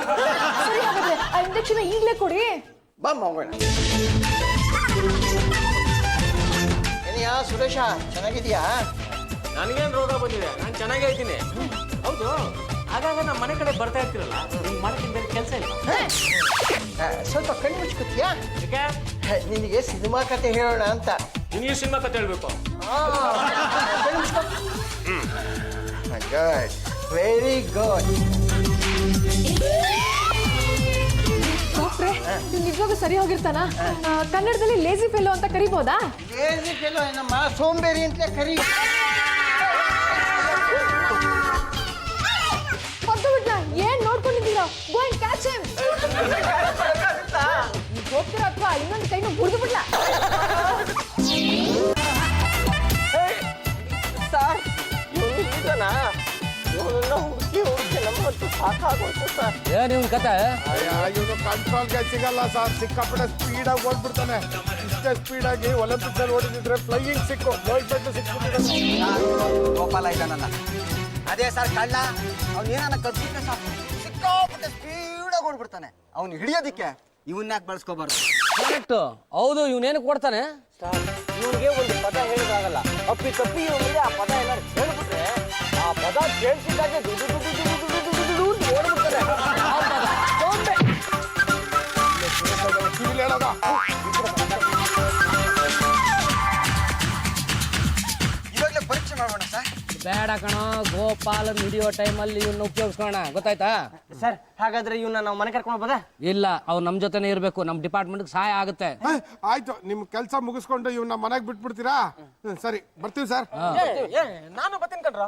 ಸರಿ, ಹಾಗಾದ್ರೆ ಆ ಇಂಜೆಕ್ಷನ್ ಈಗಲೇ ಕೊಡಿ. ಬಾ ಮಗೋಣ. ಏನಯ್ಯ ಸುರೇಶ, ಚೆನ್ನಾಗಿದೆಯಾ? ನನಗೇನು ರೋಗ ಬಂದಿದೆ? ನಾನು ಚೆನ್ನಾಗೇ ಇದ್ದೀನಿ. ಹೌದು, ಆಗಾಗ ನಮ್ಮ ಮನೆ ಕಡೆ ಬರ್ತಾ ಇರ್ತೀರಲ್ಲ, ನಿಮ್ಗೆ ಮಾಡೋಕ್ಕಿಂತ ಬೇರೆ ಕೆಲಸ ಇಲ್ಲ. ಸ್ವಲ್ಪ ಕಣ್ಣು ಮುಚ್ಕೋತೀಯಾ? ನಿನಗೆ ಸಿನಿಮಾ ಕತೆ ಹೇಳೋಣ ಅಂತ. ನಿನಗೆ ಸಿನಿಮಾ ಕತೆ ಹೇಳ್ಬೇಕು. Good, very good. ಡಾಕ್ಟ್ರೆ ನೀವು ನಿಜವಾಗೂ ಸರಿ ಹೋಗಿರ್ತಾನ? ಕನ್ನಡದಲ್ಲಿ ಲೇಜಿ ಫೆಲೋ ಅಂತ ಕರಿಬೋದಾ? ಲೇಜಿ ಫೆಲೋ ಏನಮ್ಮ, ಸೋಂಬೇರಿ ಅಂತ ಕರಿ. ಏನ್ ನೋಡ್ಕೊಂಡಿದ್ದೀರಾ? Go and catch him. ಹೋಗ್ತೀರಾ ಅಥವಾ ಇನ್ನೊಂದು ಕೈನ ಮುರಿದು ಬಿಡ್ಲಾ? ಸರ್ ಇವನ ಹುಡುಕಿ ನಮ್ಮಂತೂ ಸಾಕಾಗೋಯ್ತು ಸರ್. ಏನ್ ಇವ್ನ ಕತೆ? ಇವನು ಕಂಟ್ರೋಲ್ಗೆ ಸಿಗಲ್ಲ ಸರ್, ಸಿಕ್ಕಾಪಟ್ಟೆ ಸ್ಪೀಡಾಗಿ ಓಡ್ಬಿಡ್ತಾನೆ. ಇಷ್ಟೇ ಸ್ಪೀಡಾಗಿ ಒಲಿಂಪಿಕ್ಸ್ ಅಲ್ಲಿ ಓಡಿದ್ರೆ ಫ್ಲೈಯಿಂಗ್ ಸಿಕ್ಕು ಸಿಕ್ಬಿಟ್ಟಿದ್ದಾನೆ. ಗೋಪಾಲ ಇದ್ದಾನಲ್ಲ, ಅದೇ ಸರ್ ಕಳ್ಳ. ಅವ್ನು ಏನಾನ ಕದ್ಬಿಟ್ರೆ ಸರ್ ಸಿಕ್ಕಾಪಟ್ಟೆ ಸ್ಪೀಡಾಗಿ ಓಡ್ಬಿಡ್ತಾನೆ. ಅವ್ನು ಹಿಡಿಯೋದಿಕ್ಕೆ ಇವನ್ನ ಯಾಕೆ ಬಳಸ್ಕೋಬಾರ್ದು? ಕರೆಕ್ಟ್, ಹೌದು. ಇವನೇನು ಕೊಡ್ತಾನೆ? ಇವನಿಗೆ ಒಂದು ಪದ ಹೇಳಿದಾಗಲ್ಲ, ಅಪ್ಪಿ ತಪ್ಪಿ ಇವನಿಗೆ ಆ ಪದ ಏನಾದ್ರು ಹೇಳ್ಬಿಟ್ರೆ ಆ ಪದ ಕೇಳಿಸಿದ್ದಾಗೆ ದುಡ್ಡು ದುಡ್ಡು ದುಡ್ಡು ದುಡ್ಡು ದುಡ್ಡು ದುಡ್ಡು ಅಂತ ಓಡ್ಬಿಡ್ತಾನೆ. ಕಿವಿಲಿ ಹೇಳೋದ ಇವಾಗಲೇ ಪರೀಕ್ಷೆ ಮಾಡೋಣ ಸರ್. ಬೇಡ ಕಣ, ಗೋಪಾಲನ್ ಹಿಡಿಯೋ ಟೈಮಲ್ಲಿ ಇವನ್ನ ಉಪಯೋಗಿಸ್ಕೋಣ, ಗೊತ್ತಾಯ್ತಾ? ಸರ್ ಹಾಗಾದ್ರೆ ಇವನ್ನ ನಾವು ಮನೆ ಕರ್ಕೊಂಡು ಹೋಗೋದಾ? ಇಲ್ಲ, ಅವ್ರು ನಮ್ಮ ಜೊತೆನೇ ಇರಬೇಕು. ನಮ್ಮ ಡಿಪಾರ್ಟ್ಮೆಂಟ್ಗೆ ಸಹಾಯ ಆಗುತ್ತೆ. ಆಯ್ತು, ನಿಮ್ ಕೆಲಸ ಮುಗಿಸ್ಕೊಂಡು ಇವನ್ನ ಮನೆಗೆ ಬಿಟ್ಬಿಡ್ತೀರಾ? ಸರಿ, ಬರ್ತೀವಿ ಸರ್. ನಾನು ಬರ್ತೀನಿ ಕಣ್ರ.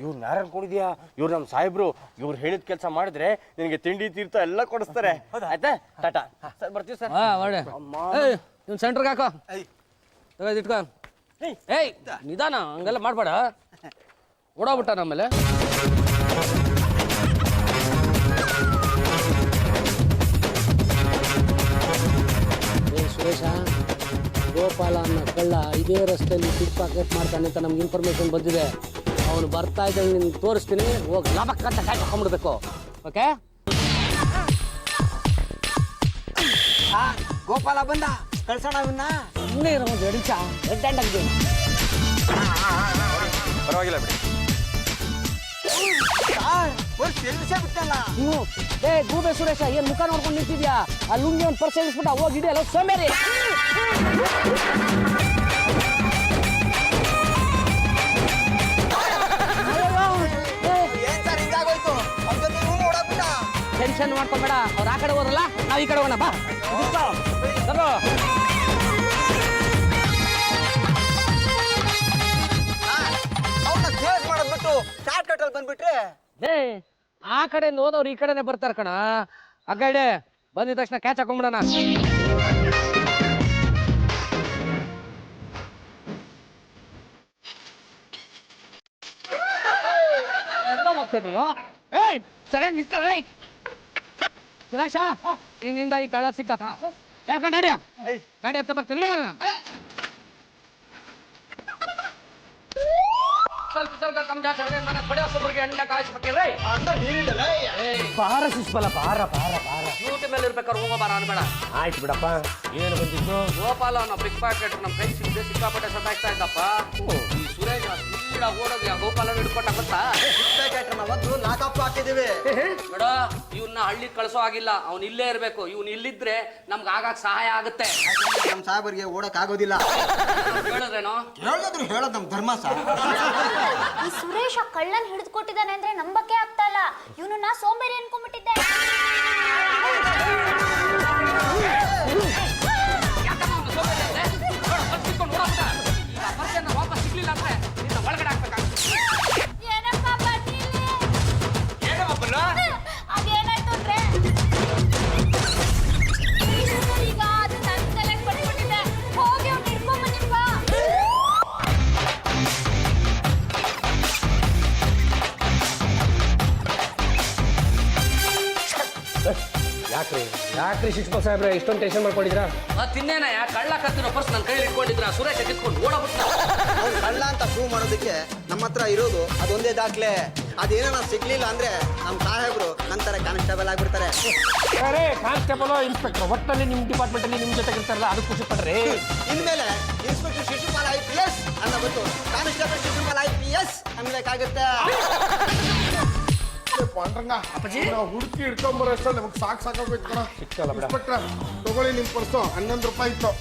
ಇವ್ರು ಯಾರು ಅನ್ಕೊಂಡಿದ್ಯಾ? ಇವ್ರು ನಮ್ಮ ಸಾಹೇಬ್ರು. ಇವ್ರು ಹೇಳಿದ ಕೆಲಸ ಮಾಡಿದ್ರೆ ನಿನಗೆ ತಿಂಡಿ ತೀರ್ಥ ಎಲ್ಲ ಕೊಡಿಸ್ತಾರೆ. ಆಯ್ತಾ? ಟಾಟಾ ಸರ್, ಬರ್ತೀವಿ ಸರ್. ಒಳ್ಳೆ. ಇವ್ನು ಸೆಂಟ್ರಿಗೆ ಹಾಕೋ, ಇಟ್ಕೊ. ಏಯ್ ನಿಧಾನ, ಹಂಗೆಲ್ಲ ಮಾಡ್ಬೇಡ. ಓಡೋಗ್ಬಿಟ್ಟ ನಮ್ಮೇಲೆ. ಸುರೇಶ, ಗೋಪಾಲ ಅನ್ನೋ ಕಳ್ಳ ಇದೇ ರಸ್ತೆಯಲ್ಲಿ ಪಿಕ್ ಪಾಕೆಟ್ ಮಾಡ್ತಾನೆ ಅಂತ ನಮ್ಗೆ ಇನ್ಫಾರ್ಮೇಶನ್ ಬಂದಿದೆ. ಅವನು ಬರ್ತಾ ಇದ್ದಂಗೆ ನಿನ್ಗೆ ತೋರಿಸ್ತೀನಿ, ಹೋಗಿ ಲಾಭಕ್ಕಂತ ಕಾಯಿ ತಗೊಂಡ್ಬಿಡ್ಬೇಕು. ಓಕೆ? ಗೋಪಾಲ ಬಂದ, ಕಳ್ಸೋಣ ಇವನ್ನ. ಸುಮ್ಮನೆ ಇರೋ ಒಂದು ಎಡಿಚ ರೆಡ್ ಹ್ಯಾಂಡ್ ಆಗಿದೆ. ಪರವಾಗಿಲ್ಲ ಬಿಡಿ. ಬಿಟ್ಟಲ್ಲ ನೀವು ಏ ಗೂಬೆ ಸುರೇಶ, ಏನ್ ಮುಖ ನೋಡ್ಕೊಂಡು ನಿಂತಿದ್ಯಾ? ಆ ಲುಂಗಿ ಒಂದು ಪರ್ಸ್ ಎಳಿಸ್ಬಿಟ್ಟ, ಹೋಗಿ ಹಿಡಿಯಲ್ಲ ಸೋಮೇರಿ. ಏನ್ ಸರ್ ಹಿಂಗಾಗೋಯ್ತು? ಅವ್ನ ಜೊತೆ ಇವನು ಓಡಾಕ್ಬಿಟ್ಟ. ಟೆನ್ಷನ್ ಮಾಡ್ಕೊಂಬೇಡ, ಅವ್ರು ಆ ಕಡೆ ಹೋರಲ್ಲ, ನಾವು ಈ ಕಡೆ ಹೋಗೋಣ. ಬಾ ಅವ್ನ ಕೇಸ್ ಮಾಡೋದ್ಬಿಟ್ಟು ಶಾರ್ಟ್ ಕಟ್ ಅಲ್ಲಿ ಬಂದ್ಬಿಟ್ರೆ ಏ ಆ ಕಡೆ ಹೋದವ್ರು ಈ ಕಡೆನೆ ಬರ್ತಾರ ಕಣ. ಆ ಕಡೆ ಬಂದಿದ ತಕ್ಷಣ ಕ್ಯಾಚ್ ಹಾಕೊಂಡ್ಬಿಡೋಣ. ಸುರೇಶ, ಹಿಂದಿಂದ ಈ ಕಳ್ಳ ಸಿಕ್ಕ. ಯಾಕಂಡ ಗಾಡಿ ಹತ್ತ ಬರ್ತೀನಿ. ಸ್ವಲ್ಪ ಕಮ್ ಜಾಸ್ತಿ ಹೊಡೆಯೋಬ್ಬರಿಗೆ ಎಂಡ ಕಾಯಿಸ್ಬೇಕಿರ್ರಿ. ಬಾರ ಶಿಸ್ಬಲ, ಬಾರ ಬಾರ ಬಾರ. ಡ್ಯೂಟಿ ಮೇಲೆ ಇರ್ಬೇಕಾದ್ರೆ ಹೋಗೋ ಬಾರ ಅನ್ಬೇಡ. ಆಯ್ತು ಬಿಡಪ್ಪ. ಏನು ಬಂದಿದ್ದು? ಗೋಪಾಲ ಅನ್ನೋ ಪಿಕ್ ಪಾಕೆಟ್ ನಮ್ಮ ಕೈ ಸಿಗದೆ ಸಿಕ್ಕಾಪಟ್ಟೆ ಸತಾಯಿಸ್ತಾ ಇದ್ದಪ್ಪ. ಈ ಸುರೇಶ್ ಸ್ಪೀಡಾಗಿ ಓಡೋದು ಆ ಗೋಪಾಲನ ಹಿಡ್ಕೊಟ್ಟ ಗೊತ್ತಾ? ಒಂದು ಲಾಕಪ್ ಹಾಕಿದೀವಿ. ನೋಡ, ಇವನ್ನ ಹಳ್ಳಿ ಕಳ್ಸೋ ಆಗಿಲ್ಲ, ಅವ್ನು ಇಲ್ಲೇ ಇರ್ಬೇಕು. ಇವ್ನು ಇಲ್ಲಿದ್ರೆ ನಮ್ಗೆ ಆಗಾಗ ಸಹಾಯ ಆಗುತ್ತೆ. ನಮ್ಮ ಸಾಹೇಬರಿಗೆ ಓಡಕ್ ಆಗೋದಿಲ್ಲ. ಹೇಳಿದ್ರೇನೋ? ಹೇಳಿದ್ರು ಹೇಳೋದು ನಮ್ಮ ಧರ್ಮ ಸರ್. ಈ ಸುರೇಶ್ ಆ ಕಳ್ಳನ್ ಹಿಡಿದುಕೊಟ್ಟಿದ್ದಾನೆ ಅಂದ್ರೆ ನಂಬಕ್ಕೆ ಆಗ್ತಾ ಇಲ್ಲ. ಇವನು ನಾ ಸೋಂಬೇರಿ ಅನ್ಕೊಂಡ್ಬಿಟ್ಟಿದ್ದೆ. ವಾಪಸ್ ಸಿಗ್ಲಿಲ್ಲ ಅಂದ್ರೆ ನಿನ್ನ ಒಳಗಡೆ ಹಾಕ್ಬೇಕಾಗುತ್ತೆ. ಏನಪ್ಪ ಬರ್ಲಿಲ್ಲ? ಅದೇನಾಯ್ತು ಅಂದ್ರೆ ಈಗ ಅದು ನನ್ನ ತಲೆಗೆ ಬಂದ್ಬಿಟ್ಟಿದೆ. ಹೋಗಿ ಅವ್ನು ಹಿಡ್ಕೊಂಬನ್ನಿಪ್ಪ. ಯಾಕ್ರಿ ಶಿಕ್ಷಕ ಸಾಹೇಬ್ರೆ ಇಷ್ಟೊಂದು ಟೆನ್ಷನ್ ಮಾಡ್ಕೊಂಡಿದ್ರಾ? ತಿನ್ನೇನ ಕಳ್ಳ ಕತ್ತಿರೋ ಪರ್ಸ್ ನನ್ನ ಕೈಲಿ ಇಟ್ಕೊಂಡಿದ್ರ ಸುರೇಶ ಕಿತ್ಕೊಂಡು ಓಡಬಿಟ್ಟ. ಅವ್ನು ಕಳ್ಳ ಅಂತ ಪ್ರೂವ್ ಮಾಡೋದಕ್ಕೆ ನಮ್ಮ ಹತ್ರ ಇರೋದು ಅದೊಂದೇ ದಾಖಲೆ. ಅದೇನೋ ಸಿಗ್ಲಿಲ್ಲ ಅಂದ್ರೆ ನಮ್ಮ ಸಾಹೇಬರು ನಂತರ ಕಾನ್ಸ್ಟೇಬಲ್ ಆಗ್ಬಿಡ್ತಾರೆ. ಅರೆ ಕಾನ್ಸ್ಟೇಬಲ್ ಇನ್ಸ್ಪೆಕ್ಟರ್ ಒಟ್ಟಲ್ಲಿ ನಿಮ್ಮ ಡಿಪಾರ್ಟ್ಮೆಂಟ್ ಅಲ್ಲಿ ನಿಮ್ಮ ಜೊತೆ ಇರ್ತಾರಲ್ಲ, ಅದು ಖುಷಿ ಪಡ್ರಿ. ಇನ್ಮೇಲೆ ಇನ್ಸ್ಪೆಕ್ಟರ್ ಶಿಶುಪಾಲ್ IPS ಅನ್ನೋ ಬಿಟ್ಟು ಕಾನ್ಸ್ಟೇಬಲ್ ಶಿಶುಪಾಲ್ IPS ಅನ್ಬೇಕಾಗುತ್ತೆ. ಪಾಂಡ್ರಂಗ ಅಪ್ಪಾಜಿ? ನಾವು ಹುಡುಕಿ ಹಿಡ್ಕೊಂಬರೋಷ್ಟು ನಮಗೆ ಸಾಕಾಗೋಯ್ತು ಕಣ. ಸಿಕ್ಕಲ್ಲ ಬಿಡ. ಇನ್ಸ್ಪೆಕ್ಟ್ರೆ, ತಗೊಳ್ಳಿ ನಿಮ್ಮ ಪರ್ಸು 11 ರೂಪಾಯಿ ಇತ್ತು.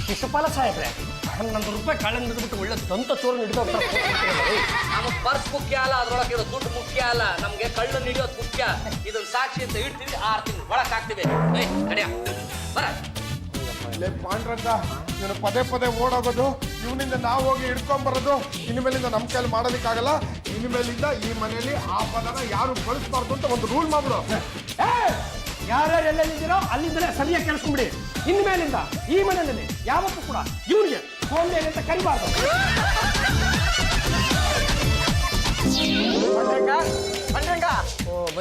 ಶಿಶುಪಾಲ ಸಾಹೇಬ್ರೆ 11 ರೂಪಾಯಿ ಕಳ್ಳ ಹಿಡಿದ್ಬಿಟ್ಟು ಒಳ್ಳೆ ದಂತ ಚೋರು ಹಿಡಿದು ನಮಗೆ ಪರ್ಸ್ ಮುಖ್ಯ ಅಲ್ಲ, ಅದ್ರೊಳಗೆ ಇರೋ ದುಡ್ಡು ಮುಖ್ಯ ಅಲ್ಲ, ನಮ್ಗೆ ಕಳ್ಳು ಹಿಡಿಯೋದು ಮುಖ್ಯ. ಇದನ್ನ ಸಾಕ್ಷಿ ಅಂತ ಇಡ್ತೀವಿ, 6 ತಿಂಗಳು ಒಳಕ್ ಹಾಕ್ತಿವಿ. ಕಡಿಯ ಬರ. ಲೇ ಪಾಂಡ್ರಂಗ, ಇವನು ಪದೇ ಪದೇ ಓಡೋಗೋದು, ಇವನಿಂದ ನಾವು ಹೋಗಿ ಹಿಡ್ಕೊಂಬರೋದು, ಇನ್ಮೇಲಿಂದ ನಮ್ಮ ಕೈಲಿ ಮಾಡೋದಕ್ಕಾಗಲ್ಲ. ಇನ್ಮೇಲಿಂದ ಈ ಮನೆಯಲ್ಲಿ ಆ ಪದನ ಯಾರು ಬಳಸ್ಬಾರ್ದು ಅಂತ ಒಂದು ರೂಲ್ ಮಾಡ್ಬಿಡು. ಯಾರ್ಯಾರು ಎಲ್ಲೆಲ್ಲಿದ್ದೀರೋ ಅಲ್ಲಿಂದಲೇ ಸರಿಯಾಗಿ ಕೇಳಿಸ್ಕೊಂಬಿಡಿ. ಇನ್ಮೇಲಿಂದ ಈ ಮನೆಯಲ್ಲಿ ಯಾವತ್ತೂ ಕೂಡ ಇವನಿಗೆ ಸೋಂಬೇರಿ ಅಂತ ಕರಿಬಾರ್ದು.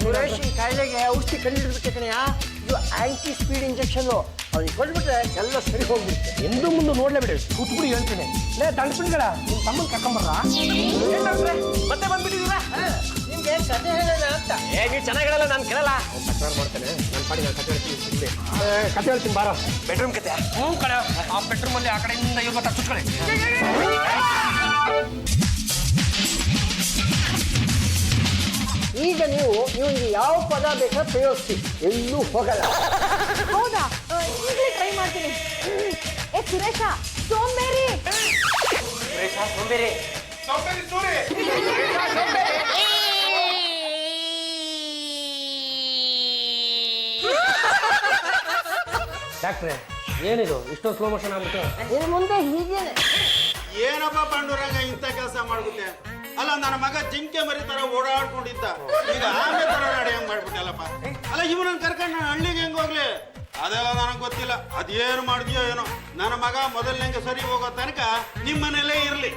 ಸುರೇಶ್ ಕಾಯಿಲೆಗೆ ಔಷಧಿ ಕಂಡಿಡ್ಬಿಟ್ಟೆ ಕಣಯ್ಯ. ಇದು ಆಂಟಿ ಸ್ಪೀಡ್ ಇಂಜೆಕ್ಷನ್. ಅವ್ನಿಗೆ ಕೊಟ್ಬಿಟ್ರೆ ಎಲ್ಲ ಸರಿ ಹೋಗ್ಬಿಡುತ್ತೆ. ಎಂದು ಮುಂದೆ ನೋಡ್ಲೇಬಿಡಿ, ಕೂತ್ಬಿಡಿ ಹೇಳ್ತೀನಿ. ಲೇ ದಂಡಪಿಣಿಗಳ ನಿಮ್ಮ ತಮ್ಮನ ಕರ್ಕೊಂಬರ್ರ. ಮತ್ತೆ ಬಂದ್ಬಿಟ್ಟಿದ್ದೀರಾ? ನಿಮ್ಗೆ ಕತೆ ಹೇಳೋಣ ಅಂತ. ನೀವು ಚೆನ್ನಾಗಿ ಹೇಳಲ್ಲ, ನಾನು ಕೇಳಲ್ಲ. ತಕರಾರು ಮಾಡ್ತೇನೆ, ನನ್ನ ಪಾಡಿಗೆ ಕತೆ ಹೇಳ್ತೀನಿ. ಕತೆ ಹೇಳ್ತೀನಿ ಬಾರ. ಬೆಡ್ರೂಮ್ ಕತೆ. ಕಡೆ ಆ ಬೆಡ್ರೂಮಲ್ಲಿ ಆ ಕಡೆಯಿಂದ ಇವ್ರ ಗೊತ್ತಾ ಸುತ್ಕೊಳ್ಳಿ. ಈಗ ನೀವು ಇವನಿಗೆ ಯಾವ ಪದ ಬೇಕಾ ಪ್ರಯೋಗಿಸಿ, ಎಲ್ಲೂ ಹೋಗಲ್ಲ. ಹೌದಾ? ಈಗಲೇ ಟ್ರೈ ಮಾಡ್ತೀನಿ. ಏ ಸುರೇಶ, ಸೋಂಬೇರಿ. ಸೋಂಬೇರಿ. ಡಾಕ್ಟ್ರೆ ಏನಿದು ಇಷ್ಟೊಂದು ಸ್ಲೋ ಮೋಷನ್ ಆಗ್ಬಿಟ್ಟು? ಇನ್ನು ಮುಂದೆ ಹೀಗೇನೆ. ಏನಪ್ಪ ಪಾಂಡುರಂಗ ಇಂಥ ಕೆಲಸ ಮಾಡ್ಬಿಟ್ಟೆ? ಅಲ್ಲ, ನನ್ನ ಮಗ ಜಿಂಕೆ ಮರಿ ತರ ಓಡಾಡ್ಕೊಂಡಿದ್ದ, ಈಗ ಆಮೆ ತರ ನಾಡಿ ಹೆಂಗ್ ಮಾಡ್ಬಿಟ್ಟಲ್ಲಪ್ಪ. ಅಲ್ಲ, ಇವನನ್ನ ಕರ್ಕೊಂಡು ನಾನು ಹಳ್ಳಿಗೆ ಹೆಂಗ್ ಹೋಗ್ಲಿ? ಅದೆಲ್ಲ ನನಗೆ ಗೊತ್ತಿಲ್ಲ. ಅದೇನು ಮಾಡಿದ್ಯೋ ಏನೋ. ನನ್ನ ಮಗ ಮೊದಲನೇ ಸರಿ ಹೋಗೋ ತನಕ ನಿಮ್ಮನೇಲೇ ಇರ್ಲಿ.